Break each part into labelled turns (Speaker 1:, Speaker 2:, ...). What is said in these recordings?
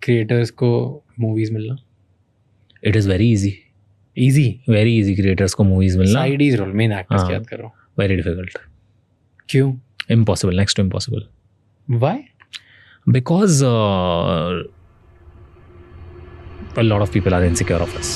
Speaker 1: Creators को movies मिलना
Speaker 2: It is very easy. Very easy creators को movies मिलना.
Speaker 1: साइडीज रोल, मेन एक्टर्स की याद कर रहा हूँ.
Speaker 2: Very difficult.
Speaker 1: क्यों?
Speaker 2: Impossible. Next to impossible.
Speaker 1: Why?
Speaker 2: Because a lot of people are insecure of us.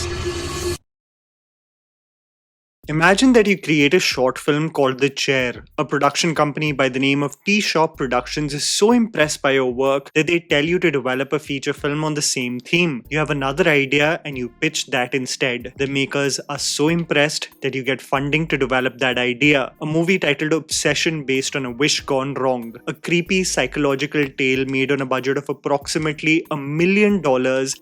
Speaker 3: Imagine that you create a short film called The Chair. A production company by the name of Tea Shop Productions is so impressed by your work that they tell you to develop a feature film on the same theme. You have another idea and you pitch that instead. The makers are so impressed that you get funding to develop that idea. A movie titled Obsession based on a wish gone wrong. A creepy psychological tale made on a budget of approximately $1 million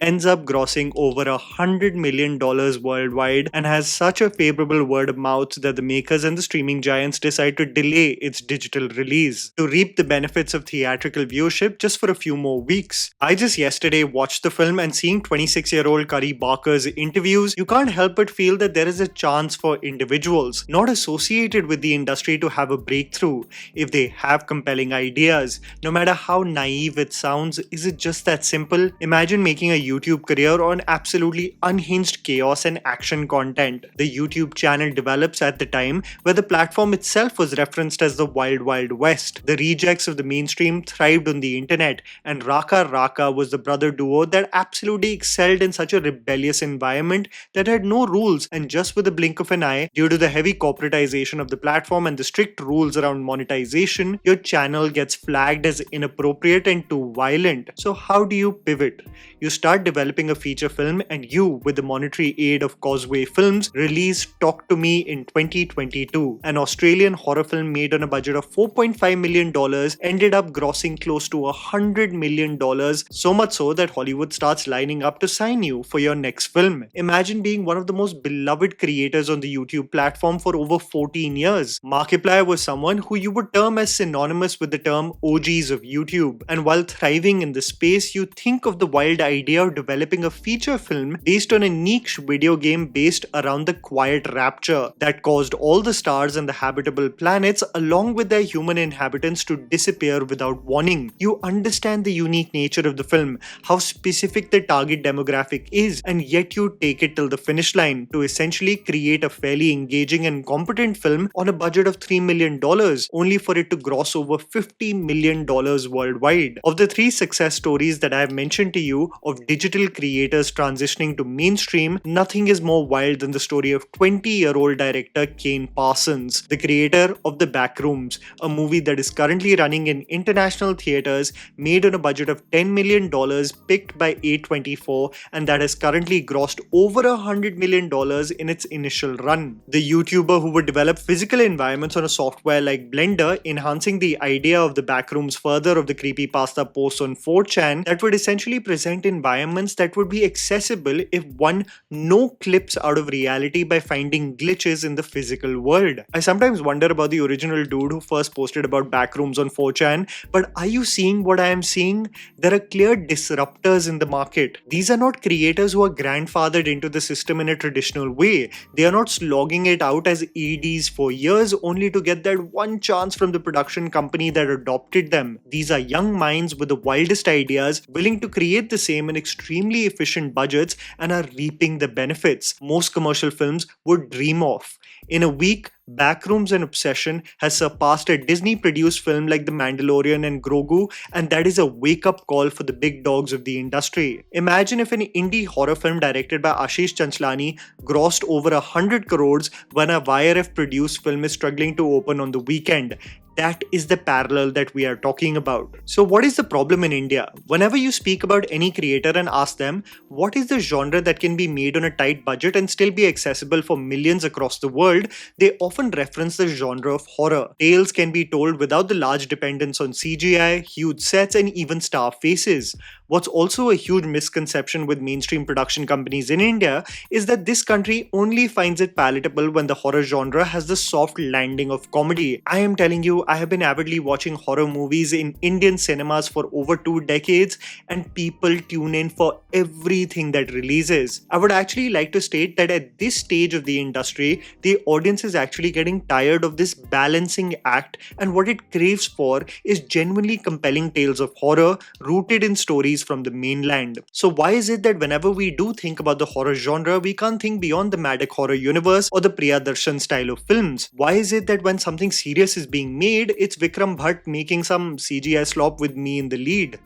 Speaker 3: ends up grossing over $100 million worldwide and has such a favorable word of mouth that the makers and the streaming giants decide to delay its digital release to reap the benefits of theatrical viewership just for a few more weeks. I just yesterday watched the film, and seeing 26-year-old Curry Barker's interviews, you can't help but feel that there is a chance for individuals not associated with the industry to have a breakthrough if they have compelling ideas. No matter how naive it sounds, is it just that simple? Imagine making a YouTube career on absolutely unhinged chaos and action content. The YouTube channel develops at the time where the platform itself was referenced as the Wild Wild West. The rejects of the mainstream thrived on the internet, and Raka Raka was the brother duo that absolutely excelled in such a rebellious environment that had no rules, and just with a blink of an eye, due to the heavy corporatization of the platform and the strict rules around monetization, your channel gets flagged as inappropriate and too violent. So how do you pivot? You start developing a feature film, and you, with the monetary aid of Causeway Films, release Talk to Me in 2022. An Australian horror film made on a budget of $4.5 million ended up grossing close to $100 million, so much so that Hollywood starts lining up to sign you for your next film. Imagine being one of the most beloved creators on the YouTube platform for over 14 years. Markiplier was someone who you would term as synonymous with the term OGs of YouTube, and while thriving in the space, you think of the wild idea of developing a feature film based on a niche video game based around the quiet rapture that caused all the stars and the habitable planets along with their human inhabitants to disappear without warning. You understand the unique nature of the film, how specific the target demographic is, and yet you take it till the finish line to essentially create a fairly engaging and competent film on a budget of $3 million, only for it to gross over $50 million worldwide. Of the three success stories that I have mentioned to you of digital creators transitioning to mainstream, nothing is more wild than the story of 20-year-old director Kane Parsons, the creator of The Backrooms, a movie that is currently running in international theaters, made on a budget of $10 million, picked by A24, and that has currently grossed over $100 million in its initial run. The YouTuber who would develop physical environments on a software like Blender, enhancing the idea of The Backrooms further of the creepypasta posts on 4chan that would essentially present environments that would be accessible if one no clips out of reality by finding glitches in the physical world. I sometimes wonder about the original dude who first posted about Backrooms on 4chan, but are you seeing what I am seeing? There are clear disruptors in the market. These are not creators who are grandfathered into the system in a traditional way. They are not slogging it out as ADs for years only to get that one chance from the production company that adopted them. These are young minds with the wildest ideas, willing to create the same in extremely efficient budgets, and are reaping the benefits most commercial films would dream of. In a week, Backrooms and Obsession has surpassed a Disney-produced film like The Mandalorian and Grogu, and that is a wake-up call for the big dogs of the industry. Imagine if an indie horror film directed by Ashish Chanchlani grossed over 100 crores when a YRF-produced film is struggling to open on the weekend. That is the parallel that we are talking about. So what is the problem in India? Whenever you speak about any creator and ask them, what is the genre that can be made on a tight budget and still be accessible for millions across the world, they often reference the genre of horror. Tales can be told without the large dependence on CGI, huge sets, and even star faces. What's also a huge misconception with mainstream production companies in India is that this country only finds it palatable when the horror genre has the soft landing of comedy. I am telling you, I have been avidly watching horror movies in Indian cinemas for over 2 decades, and people tune in for everything that releases. I would actually like to state that at this stage of the industry, the audience is actually getting tired of this balancing act, and what it craves for is genuinely compelling tales of horror rooted in stories from the mainland. So why is it that whenever we do think about the horror genre, we can't think beyond the Maddox horror universe or the Priyadarshan style of films? Why is it that when something serious is being made, it's Vikram Bhatt making some CGI slop with me in the lead?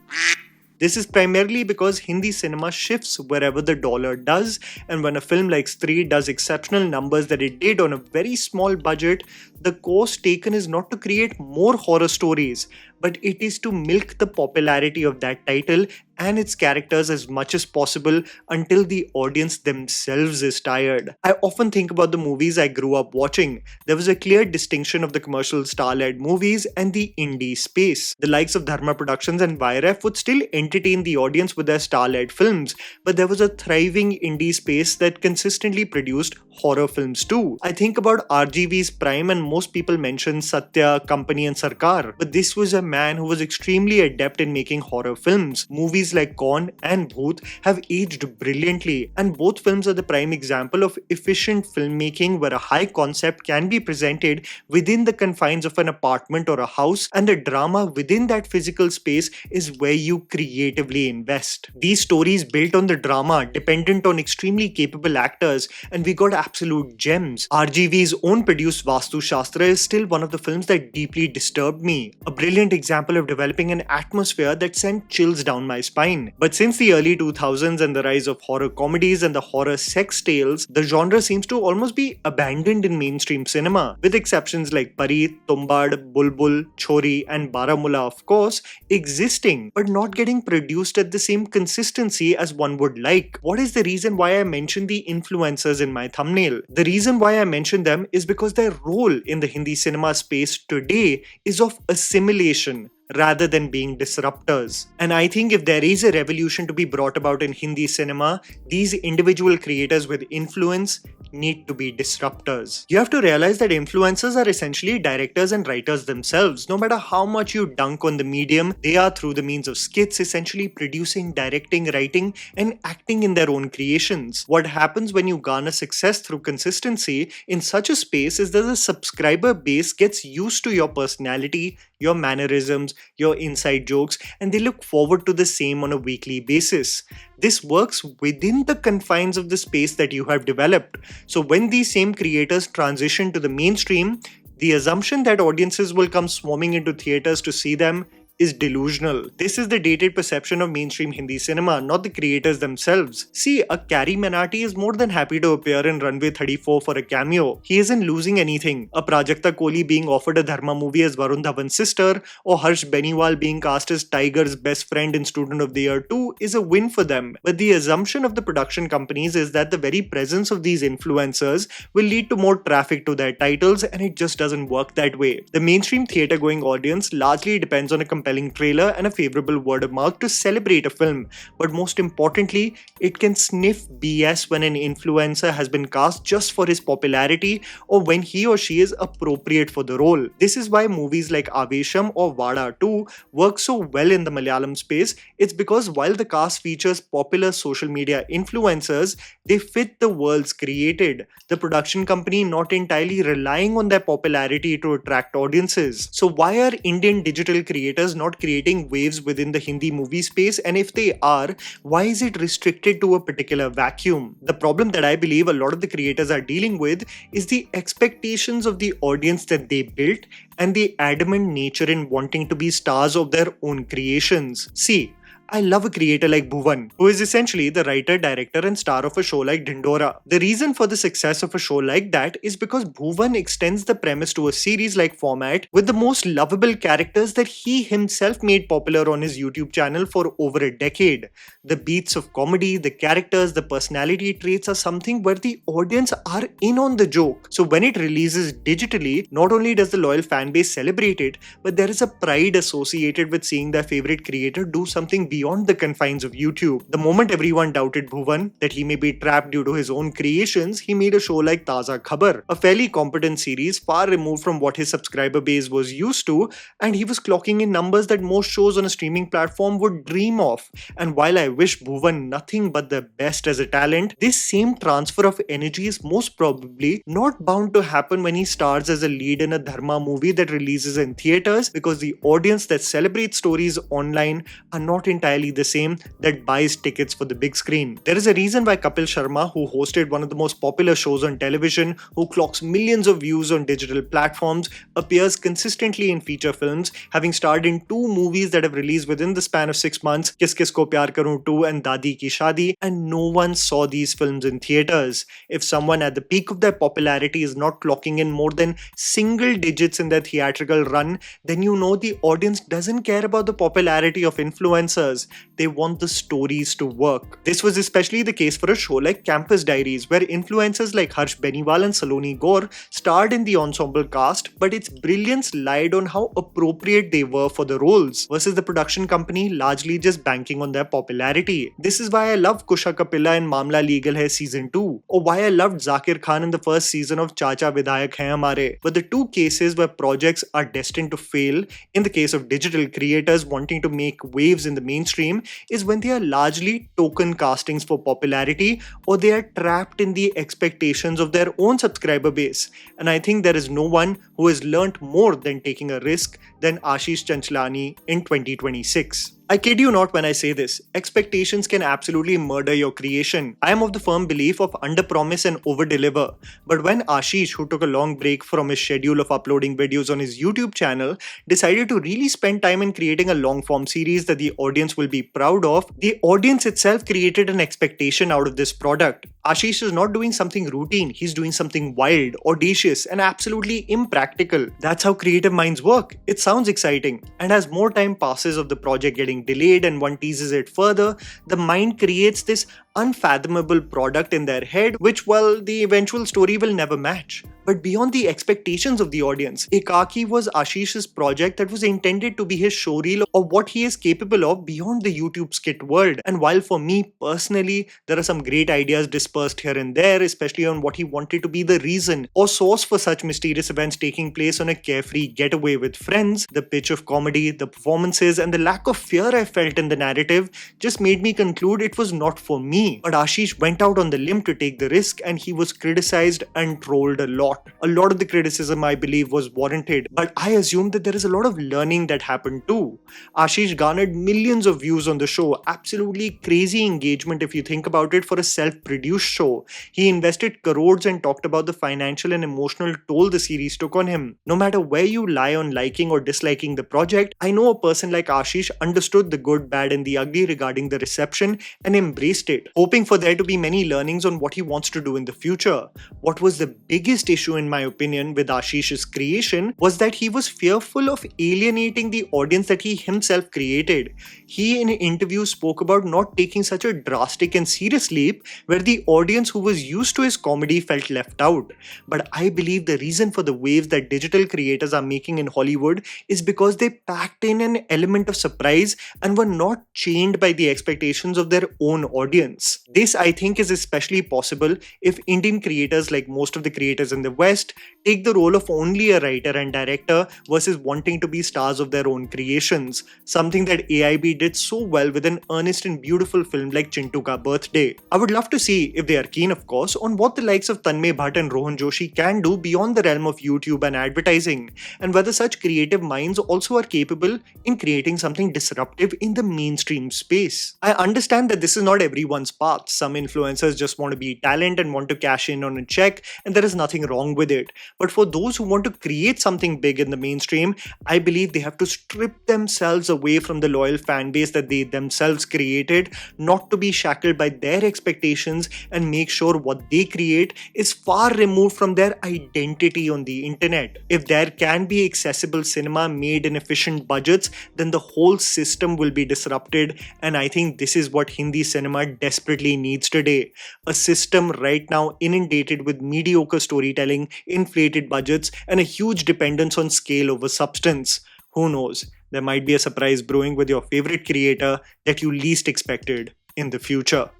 Speaker 3: This is primarily because Hindi cinema shifts wherever the dollar does, and when a film like Stree does exceptional numbers that it did on a very small budget, the course taken is not to create more horror stories, but it is to milk the popularity of that title and its characters as much as possible until the audience themselves is tired. I often think about the movies I grew up watching. There was a clear distinction of the commercial star-led movies and the indie space. The likes of Dharma Productions and YRF would still entertain the audience with their star-led films, but there was a thriving indie space that consistently produced horror films too. I think about RGV's prime, and most people mention Satya, Company and Sarkar, but this was a man who was extremely adept in making horror films. Movies like Kaun and Bhoot have aged brilliantly, and both films are the prime example of efficient filmmaking where a high concept can be presented within the confines of an apartment or a house, and the drama within that physical space is where you creatively invest. These stories built on the drama, dependent on extremely capable actors, and we got absolute gems. RGV's own produced Vastu Shastra is still one of the films that deeply disturbed me. A brilliant example of developing an atmosphere that sent chills down my spine. But since the early 2000s and the rise of horror comedies and the horror sex tales, the genre seems to almost be abandoned in mainstream cinema, with exceptions like Parit, Tumbad, Bulbul, Chori and Baramulla of course existing, but not getting produced at the same consistency as one would like. What is the reason why I mentioned the influencers in my thumbnail? The reason why I mentioned them is because their role in the Hindi cinema space today is of assimilation rather than being disruptors. And I think if there is a revolution to be brought about in Hindi cinema, these individual creators with influence need to be disruptors. You have to realize that influencers are essentially directors and writers themselves. No matter how much you dunk on the medium, they are through the means of skits essentially producing, directing, writing and acting in their own creations. What happens when you garner success through consistency in such a space is that the subscriber base gets used to your personality, your mannerisms, your inside jokes, and they look forward to the same on a weekly basis. This works within the confines of the space that you have developed. So when these same creators transition to the mainstream, the assumption that audiences will come swarming into theaters to see them is delusional. This is the dated perception of mainstream Hindi cinema, not the creators themselves. See, a Carrie Menati is more than happy to appear in Runway 34 for a cameo. He isn't losing anything. A Prajakta Kohli being offered a Dharma movie as Varun Dhawan's sister, or Harsh Beniwal being cast as Tiger's best friend in Student of the Year 2 is a win for them. But the assumption of the production companies is that the very presence of these influencers will lead to more traffic to their titles, and it just doesn't work that way. The mainstream theatre going audience largely depends on a compelling trailer and a favorable word of mouth to celebrate a film, but most importantly, it can sniff BS when an influencer has been cast just for his popularity or when he or she is appropriate for the role. This is why movies like Avesham or Vada 2 work so well in the Malayalam space. It's because while the cast features popular social media influencers, they fit the worlds created. The production company not entirely relying on their popularity to attract audiences. So why are Indian digital creators not creating waves within the Hindi movie space, and if they are, why is it restricted to a particular vacuum? The problem that I believe a lot of the creators are dealing with is the expectations of the audience that they built and the adamant nature in wanting to be stars of their own creations. See, I love a creator like Bhuvan, who is essentially the writer, director and star of a show like Dindora. The reason for the success of a show like that is because Bhuvan extends the premise to a series-like format with the most lovable characters that he himself made popular on his YouTube channel for over a decade. The beats of comedy, the characters, the personality traits are something where the audience are in on the joke. So when it releases digitally, not only does the loyal fan base celebrate it, but there is a pride associated with seeing their favorite creator do something beyond beyond the confines of YouTube. The moment everyone doubted Bhuvan that he may be trapped due to his own creations, he made a show like Taza Khabar, a fairly competent series far removed from what his subscriber base was used to, and he was clocking in numbers that most shows on a streaming platform would dream of. And while I wish Bhuvan nothing but the best as a talent, this same transfer of energy is most probably not bound to happen when he stars as a lead in a Dharma movie that releases in theaters, because the audience that celebrates stories online are not entirely the same that buys tickets for the big screen. There is a reason why Kapil Sharma, who hosted one of the most popular shows on television, who clocks millions of views on digital platforms, appears consistently in feature films, having starred in 2 movies that have released within the span of 6 months, Kis Kis Ko Pyar Karun 2 and Dadi Ki Shadi, and no one saw these films in theaters. If someone at the peak of their popularity is not clocking in more than single digits in their theatrical run, then you know the audience doesn't care about the popularity of influencers. They want the stories to work. This was especially the case for a show like Campus Diaries, where influencers like Harsh Beniwal and Saloni Gaur starred in the ensemble cast, but its brilliance lied on how appropriate they were for the roles, versus the production company largely just banking on their popularity. This is why I love Kusha Kapila in Mamla Legal Hai Season 2, or why I loved Zakir Khan in the first season of Chacha Vidayak Hai Hamare. But the 2 cases where projects are destined to fail, in the case of digital creators wanting to make waves in the mainstream, is when they are largely token castings for popularity, or they are trapped in the expectations of their own subscriber base. And I think there is no one who has learnt more than taking a risk than Ashish Chanchlani in 2026. I kid you not when I say this. Expectations can absolutely murder your creation. I am of the firm belief of under-promise and over-deliver. But when Ashish, who took a long break from his schedule of uploading videos on his YouTube channel, decided to really spend time in creating a long-form series that the audience will be proud of, the audience itself created an expectation out of this product. Ashish is not doing something routine, he's doing something wild, audacious, and absolutely impractical. That's how creative minds work. It sounds exciting. And as more time passes of the project getting delayed and one teases it further, the mind creates this unfathomable product in their head, which, well, the eventual story will never match. But beyond the expectations of the audience, Ekaki was Ashish's project that was intended to be his showreel of what he is capable of beyond the YouTube skit world. And while for me personally, there are some great ideas dispersed here and there, especially on what he wanted to be the reason or source for such mysterious events taking place on a carefree getaway with friends, the pitch of comedy, the performances, and the lack of fear I felt in the narrative just made me conclude it was not for me. But Ashish went out on the limb to take the risk, and he was criticized and trolled a lot. A lot of the criticism, I believe, was warranted, but I assume that there is a lot of learning that happened too. Ashish garnered millions of views on the show, absolutely crazy engagement if you think about it for a self-produced show. He invested crores and talked about the financial and emotional toll the series took on him. No matter where you lie on liking or disliking the project, I know a person like Ashish understood the good, bad, and the ugly regarding the reception and embraced it, hoping for there to be many learnings on what he wants to do in the future. What was the biggest issue, in my opinion, with Ashish's creation was that he was fearful of alienating the audience that he himself created. He in interviews spoke about not taking such a drastic and serious leap where the audience who was used to his comedy felt left out. But I believe the reason for the waves that digital creators are making in Hollywood is because they packed in an element of surprise and were not chained by the expectations of their own audience. This, I think, is especially possible if Indian creators, like most of the creators in the West, take the role of only a writer and director versus wanting to be stars of their own creations, something that AIB did so well with an earnest and beautiful film like Chintu Ka Birthday. I would love to see, if they are keen of course, on what the likes of Tanmay Bhatt and Rohan Joshi can do beyond the realm of YouTube and advertising, and whether such creative minds also are capable in creating something disruptive in the mainstream space. I understand that this is not everyone's path. Some influencers just want to be talent and want to cash in on a check, and there is nothing wrong with it. But for those who want to create something big in the mainstream, I believe they have to strip themselves away from the loyal fan base that they themselves created, not to be shackled by their expectations, and make sure what they create is far removed from their identity on the internet. If there can be accessible cinema made in efficient budgets, then the whole system will be disrupted, and I think this is what Hindi cinema desperately needs today. A system right now inundated with mediocre storytelling, inflated budgets, and a huge dependence on scale over substance. Who knows? there might be a surprise brewing with your favorite creator that you least expected in the future.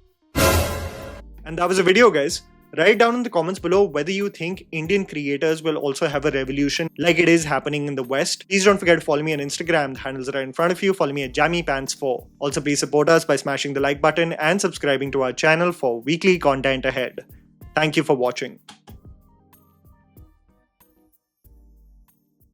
Speaker 3: And that was the video, guys. Write down in the comments below whether you think Indian creators will also have a revolution like it is happening in the West. Please don't forget to follow me on Instagram. The handles are right in front of you. Follow me at JammyPants4. Also, please support us by smashing the like button and subscribing to our channel for weekly content ahead. Thank you for watching.